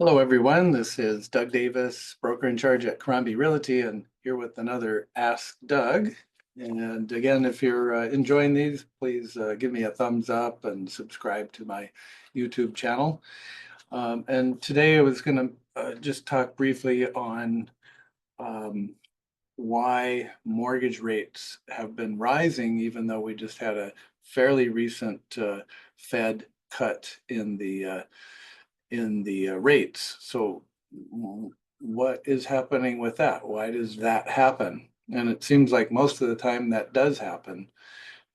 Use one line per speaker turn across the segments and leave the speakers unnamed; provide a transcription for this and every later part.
Hello, everyone. This is Doug Davis, broker in charge at Crombie Realty, and here with another Ask Doug. And again, if you're enjoying these, please give me a thumbs up and subscribe to my YouTube channel. And today I was going to just talk briefly on um, why mortgage rates have been rising, even though we just had a fairly recent Fed cut in the rates. So what is happening with that? Why does that happen? And it seems like most of the time that does happen,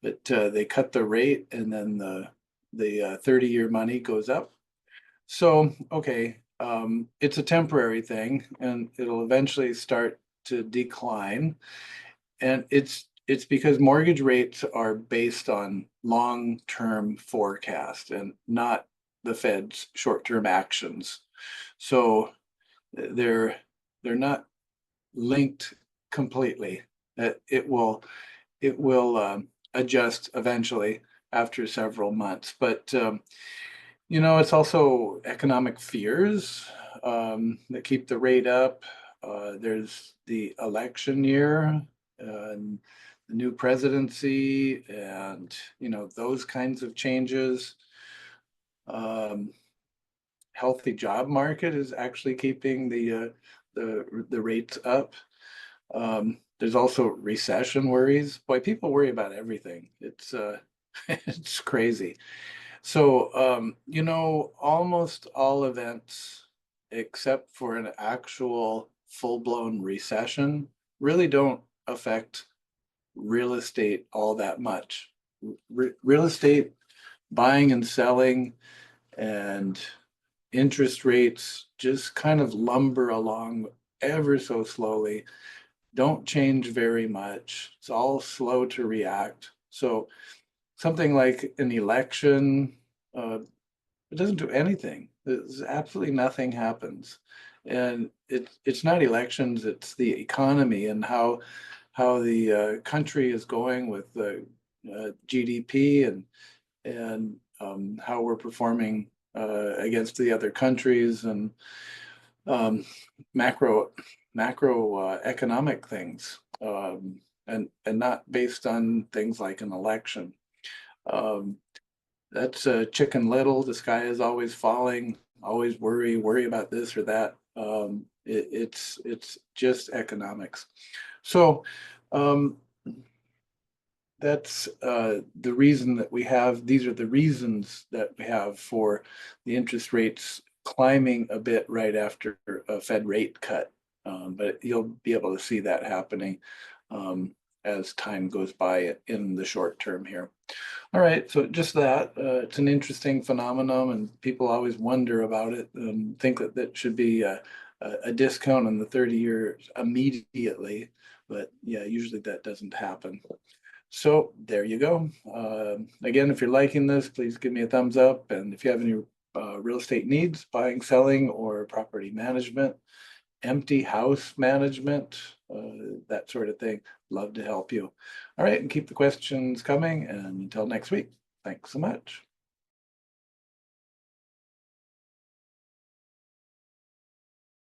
that they cut the rate and then the 30-year money goes up. So, okay, it's a temporary thing and it'll eventually start to decline. And it's because mortgage rates are based on long-term forecast and not the Fed's short-term actions. So they're they're not linked completely. That it will adjust eventually after several months. But it's also economic fears that keep the rate up. There's the election year and the new presidency, and those kinds of changes. Um, Healthy job market is actually keeping the rates up. There's also recession worries. Boy, people worry about everything. It's it's crazy. So almost all events except for an actual full-blown recession really don't affect real estate all that much. Real estate buying and selling and interest rates just kind of lumber along ever so slowly, don't change very much. It's all slow to react. So something like an election, it doesn't do anything. There's absolutely nothing happens. And it's not elections, it's the economy and how the country is going with the GDP and how we're performing against the other countries and um, macro economic things, and not based on things like an election. Um, that's Chicken Little. The sky is always falling. Always worry about this or that. It's just economics. So um, that's the reason that we have, these are the reasons that we have for the interest rates climbing a bit right after a Fed rate cut. But you'll be able to see that happening as time goes by in the short term here. All right, so just that, it's an interesting phenomenon and people always wonder about it and think that that should be a discount on the 30 years immediately. But yeah, usually that doesn't happen. So there you go. Again, if you're liking this, please give me a thumbs up. And if you have any real estate needs, buying, selling, or property management, empty house management, that sort of thing, love to help you. All right, and keep the questions coming. And until next week, thanks so much.